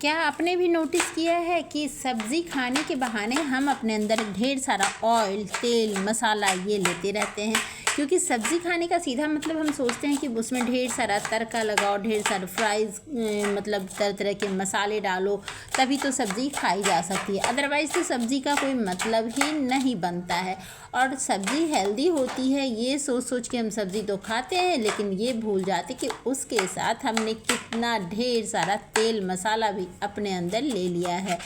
क्या आपने भी नोटिस किया है कि सब्ज़ी खाने के बहाने हम अपने अंदर ढेर सारा ऑयल, तेल, मसाला ये लेते रहते हैं। क्योंकि सब्ज़ी खाने का सीधा मतलब हम सोचते हैं कि उसमें ढेर सारा तड़का लगाओ, ढेर सारा फ्राइज़ मतलब तरह तरह के मसाले डालो, तभी तो सब्ज़ी खाई जा सकती है। अदरवाइज़ तो सब्ज़ी का कोई मतलब ही नहीं बनता है। और सब्ज़ी हेल्दी होती है ये सोच सोच के हम सब्ज़ी तो खाते हैं, लेकिन ये भूल जाते कि उसके साथ हमने कितना ढेर सारा तेल मसाला भी अपने अंदर ले लिया है।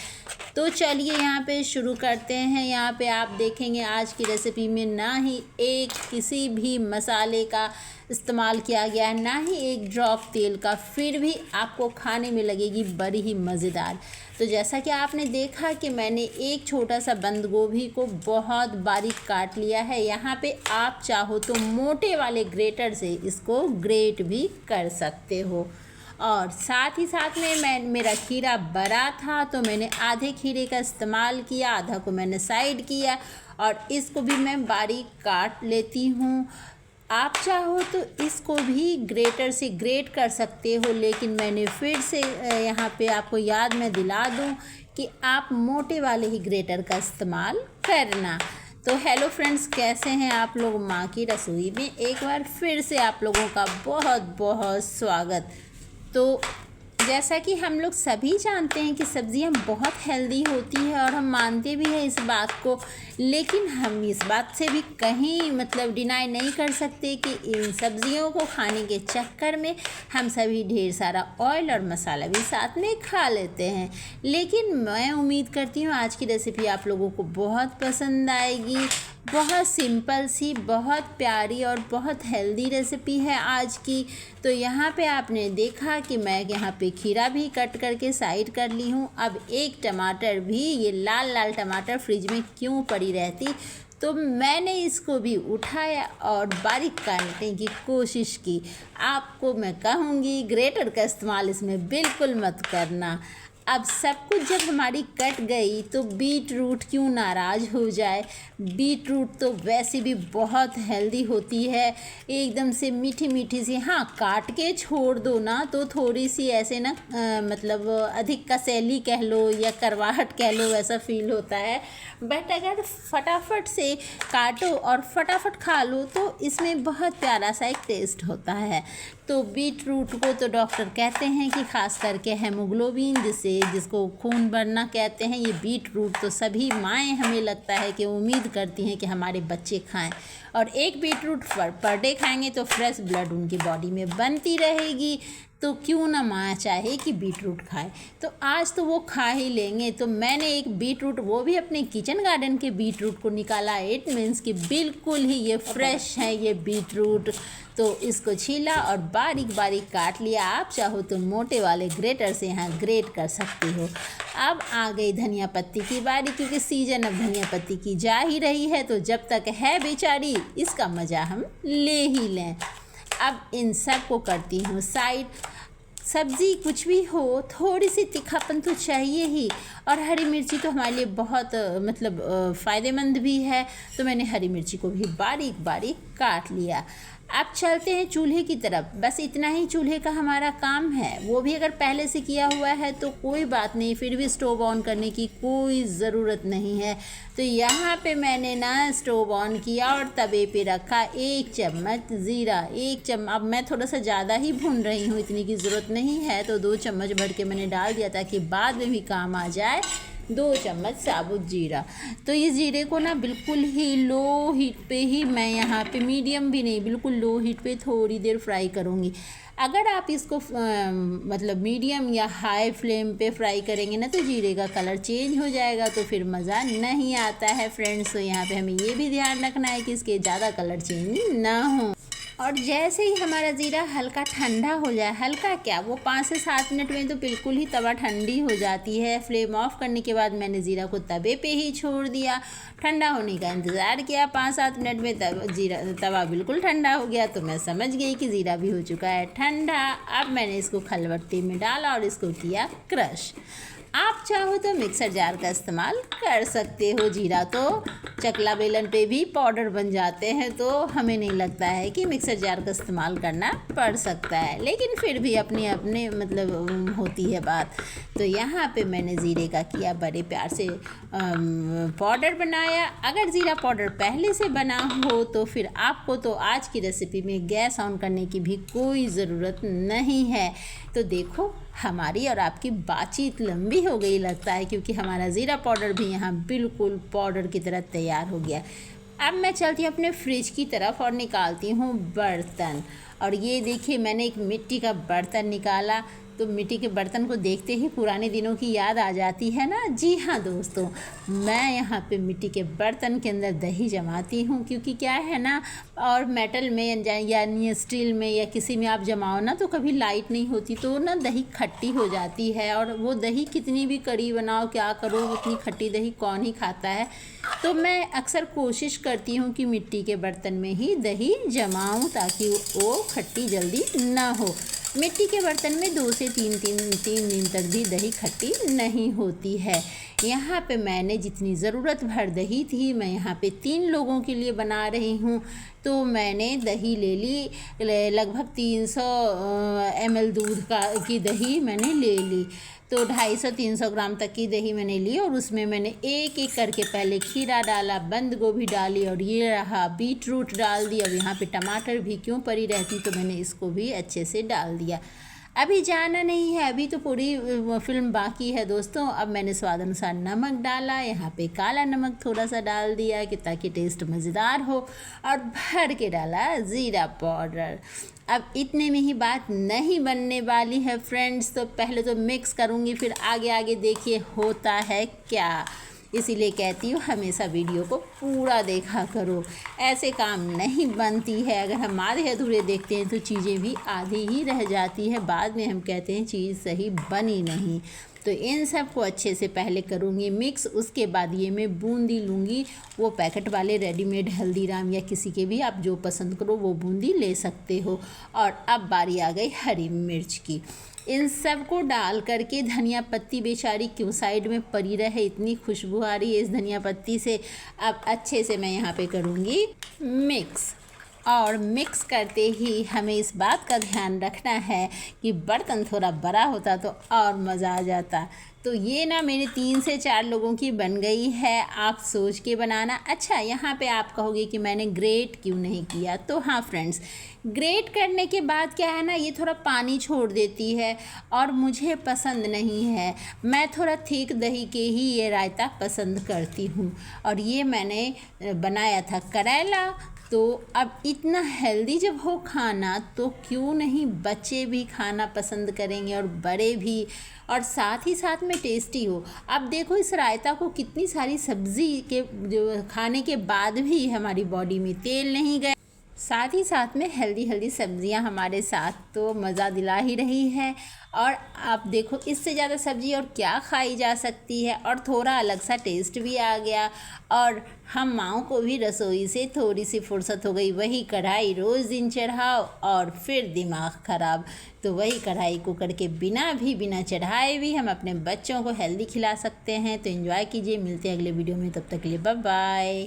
तो चलिए यहाँ पे शुरू करते हैं। यहाँ पे आप देखेंगे आज की रेसिपी में ना ही एक किसी भी मसाले का इस्तेमाल किया गया है, ना ही एक ड्रॉप तेल का, फिर भी आपको खाने में लगेगी बड़ी ही मज़ेदार। तो जैसा कि आपने देखा कि मैंने एक छोटा सा बंद गोभी को बहुत बारीक काट लिया है। यहाँ पे आप चाहो तो मोटे वाले ग्रेटर से इसको ग्रेट भी कर सकते हो। और साथ ही साथ में मेरा खीरा बड़ा था तो मैंने आधे खीरे का इस्तेमाल किया, आधा को मैंने साइड किया और इसको भी मैं बारीक काट लेती हूँ। आप चाहो तो इसको भी ग्रेटर से ग्रेट कर सकते हो, लेकिन मैंने फिर से यहाँ पे आपको याद मैं दिला दूँ कि आप मोटे वाले ही ग्रेटर का इस्तेमाल करना। तो हेलो फ्रेंड्स, कैसे हैं आप लोग। माँ की रसोई में एक बार फिर से आप लोगों का बहुत बहुत स्वागत। तो जैसा कि हम लोग सभी जानते हैं कि सब्ज़ियाँ बहुत हेल्दी होती है और हम मानते भी हैं इस बात को, लेकिन हम इस बात से भी कहीं मतलब डिनाई नहीं कर सकते कि इन सब्ज़ियों को खाने के चक्कर में हम सभी ढेर सारा ऑयल और मसाला भी साथ में खा लेते हैं। लेकिन मैं उम्मीद करती हूँ आज की रेसिपी आप लोगों को बहुत पसंद आएगी। बहुत सिंपल सी, बहुत प्यारी और बहुत हेल्दी रेसिपी है आज की। तो यहाँ पे आपने देखा कि मैं यहाँ पे खीरा भी कट करके साइड कर ली हूँ। अब एक टमाटर भी, ये लाल लाल टमाटर फ्रिज में क्यों पड़ी रहती, तो मैंने इसको भी उठाया और बारीक काटने की कोशिश की। आपको मैं कहूँगी ग्रेटर का इस्तेमाल इसमें बिल्कुल मत करना। अब सब कुछ जब हमारी कट गई तो बीट रूट क्यों नाराज़ हो जाए। बीट रूट तो वैसे भी बहुत हेल्दी होती है, एकदम से मीठी मीठी सी। हाँ, काट के छोड़ दो ना तो थोड़ी सी ऐसे ना मतलब अधिक कसैली कह लो या करवाहट कह लो, वैसा फील होता है। बट अगर फटाफट से काटो और फटाफट खा लो तो इसमें बहुत प्यारा सा एक टेस्ट होता है। तो बीट रूट को तो डॉक्टर कहते हैं कि ख़ास करके हेमोग्लोबिन जिसको खून बढ़ना कहते हैं, ये बीट रूट तो सभी माएँ हमें लगता है कि उम्मीद करती हैं कि हमारे बच्चे खाएं। और एक बीट रूट पर डे खाएंगे तो फ्रेश ब्लड उनकी बॉडी में बनती रहेगी। तो क्यों ना माँ चाहे कि बीट रूट खाए, तो आज तो वो खा ही लेंगे। तो मैंने एक बीट रूट, वो भी अपने किचन गार्डन के बीट रूट को निकाला। इट मीन्स कि बिल्कुल ही ये फ्रेश है ये बीट रूट। तो इसको छीला और बारीक बारीक काट लिया। आप चाहो तो मोटे वाले ग्रेटर से यहाँ ग्रेट कर सकते हो। अब आ गई धनिया पत्ती की बारी, क्योंकि सीजन अब धनिया पत्ती की जा ही रही है, तो जब तक है बेचारी इसका मज़ा हम ले ही लें। अब इन सब को करती हूँ साइड। सब्ज़ी कुछ भी हो, थोड़ी सी तीखापन तो चाहिए ही, और हरी मिर्ची तो हमारे लिए बहुत मतलब फ़ायदेमंद भी है। तो मैंने हरी मिर्ची को भी बारीक बारीक काट लिया। अब चलते हैं चूल्हे की तरफ। बस इतना ही चूल्हे का हमारा काम है, वो भी अगर पहले से किया हुआ है तो कोई बात नहीं, फिर भी स्टोव ऑन करने की कोई ज़रूरत नहीं है। तो यहाँ पे मैंने ना स्टोव ऑन किया और तवे पे रखा 1 चम्मच ज़ीरा। अब मैं थोड़ा सा ज़्यादा ही भून रही हूँ, इतनी की ज़रूरत नहीं है, तो 2 चम्मच भर के मैंने डाल दिया ताकि बाद में भी काम आ जाए। 2 चम्मच साबुत जीरा। तो इस जीरे को ना बिल्कुल ही लो हीट पे ही मैं यहाँ पे, मीडियम भी नहीं, बिल्कुल लो हीट पे थोड़ी देर फ्राई करूँगी। अगर आप इसको मतलब मीडियम या हाई फ्लेम पे फ्राई करेंगे ना तो जीरे का कलर चेंज हो जाएगा, तो फिर मज़ा नहीं आता है फ्रेंड्स। तो यहाँ पे हमें ये भी ध्यान रखना है कि इसके ज़्यादा कलर चेंज ना हो। और जैसे ही हमारा ज़ीरा हल्का ठंडा हो जाए, हल्का क्या, वो 5 से 7 मिनट में तो बिल्कुल ही तवा ठंडी हो जाती है। फ्लेम ऑफ करने के बाद मैंने ज़ीरा को तवे पे ही छोड़ दिया, ठंडा होने का इंतज़ार किया। 5-7 मिनट में तवा बिल्कुल ठंडा हो गया, तो मैं समझ गई कि ज़ीरा भी हो चुका है ठंडा। अब मैंने इसको खलबत्ते में डाला और इसको किया क्रश। आप चाहो तो मिक्सर जार का इस्तेमाल कर सकते हो। जीरा तो चकला बेलन पे भी पाउडर बन जाते हैं, तो हमें नहीं लगता है कि मिक्सर मिक्सर जार का इस्तेमाल करना पड़ सकता है, लेकिन फिर भी अपने अपने मतलब होती है बात। तो यहाँ पे मैंने ज़ीरे का किया बड़े प्यार से पाउडर बनाया। अगर ज़ीरा पाउडर पहले से बना हो तो फिर आपको तो आज की रेसिपी में गैस ऑन करने की भी कोई ज़रूरत नहीं है। तो देखो हमारी और आपकी बातचीत लंबी हो गई लगता है, क्योंकि हमारा ज़ीरा पाउडर भी यहाँ बिल्कुल पाउडर की तरह तैयार हो गया। अब मैं चलती हूँ अपने फ्रिज की तरफ और निकालती हूँ बर्तन। और ये देखिए मैंने एक मिट्टी का बर्तन निकाला। तो मिट्टी के बर्तन को देखते ही पुराने दिनों की याद आ जाती है ना। जी हाँ दोस्तों, मैं यहाँ पे मिट्टी के बर्तन के अंदर दही जमाती हूँ, क्योंकि क्या है ना, और मेटल में यानी स्टील में या किसी में आप जमाओ ना तो कभी लाइट नहीं होती तो ना दही खट्टी हो जाती है। और वो दही कितनी भी कड़ी बनाओ क्या करो, उतनी खट्टी दही कौन ही खाता है। तो मैं अक्सर कोशिश करती हूँ कि मिट्टी के बर्तन में ही दही जमाऊँ ताकि वो खट्टी जल्दी ना हो। मिट्टी के बर्तन में 2 से 3 दिन तक भी दही खट्टी नहीं होती है। यहाँ पे मैंने जितनी ज़रूरत भर दही थी, मैं यहाँ पे 3 लोगों के लिए बना रही हूँ, तो मैंने दही ले ली लगभग 300 ml दूध की दही मैंने ले ली। तो 250-300 ग्राम तक की दही मैंने ली और उसमें मैंने एक एक करके पहले खीरा डाला, बंद गोभी डाली और ये रहा बीट रूट डाल दी। अब यहाँ पे टमाटर भी क्यों पड़ी रहती, तो मैंने इसको भी अच्छे से डाल दिया। अभी जाना नहीं है, अभी तो पूरी फिल्म बाकी है दोस्तों। अब मैंने स्वाद अनुसार नमक डाला, यहाँ पे काला नमक थोड़ा सा डाल दिया कि ताकि टेस्ट मज़ेदार हो, और भर के डाला ज़ीरा पाउडर। अब इतने में ही बात नहीं बनने वाली है फ्रेंड्स, तो पहले तो मिक्स करूँगी, फिर आगे आगे देखिए होता है क्या। इसीलिए कहती हूँ हमेशा वीडियो को पूरा देखा करो, ऐसे काम नहीं बनती है। अगर हम आधे अधूरे देखते हैं तो चीज़ें भी आधी ही रह जाती है, बाद में हम कहते हैं चीज़ सही बनी नहीं। तो इन सब को अच्छे से पहले करूँगी मिक्स, उसके बाद ये मैं बूंदी लूँगी, वो पैकेट वाले रेडीमेड हल्दीराम या किसी के भी आप जो पसंद करो वो बूंदी ले सकते हो। और अब बारी आ गई हरी मिर्च की। इन सब को डाल करके धनिया पत्ती बेचारी क्यों साइड में पड़ी रहे, इतनी खुशबू आ रही है इस धनिया पत्ती से। अब अच्छे से मैं यहाँ पे करूँगी मिक्स, और मिक्स करते ही हमें इस बात का ध्यान रखना है कि बर्तन थोड़ा बड़ा होता तो और मज़ा आ जाता। तो ये ना मेरे 3 से 4 लोगों की बन गई है, आप सोच के बनाना। अच्छा, यहाँ पे आप कहोगे कि मैंने ग्रेट क्यों नहीं किया, तो हाँ फ्रेंड्स, ग्रेट करने के बाद क्या है ना, ये थोड़ा पानी छोड़ देती है और मुझे पसंद नहीं है। मैं थोड़ा थिक दही के ही ये रायता पसंद करती हूँ। और ये मैंने बनाया था करेला। तो अब इतना हेल्दी जब हो खाना तो क्यों नहीं बच्चे भी खाना पसंद करेंगे और बड़े भी, और साथ ही साथ में टेस्टी हो। अब देखो इस रायता को कितनी सारी सब्ज़ी के जो खाने के बाद भी हमारी बॉडी में तेल नहीं गया, साथ ही साथ में हेल्दी सब्जियां हमारे साथ तो मज़ा दिला ही रही है। और आप देखो इससे ज़्यादा सब्ज़ी और क्या खाई जा सकती है, और थोड़ा अलग सा टेस्ट भी आ गया। और हम माँओं को भी रसोई से थोड़ी सी फुर्सत हो गई, वही कढ़ाई रोज़ दिन चढ़ाओ और फिर दिमाग ख़राब। तो वही कढ़ाई को करके बिना चढ़ाए भी हम अपने बच्चों को हेल्दी खिला सकते हैं। तो एंजॉय कीजिए, मिलते हैं अगले वीडियो में, तब तक के लिए बाय बाय।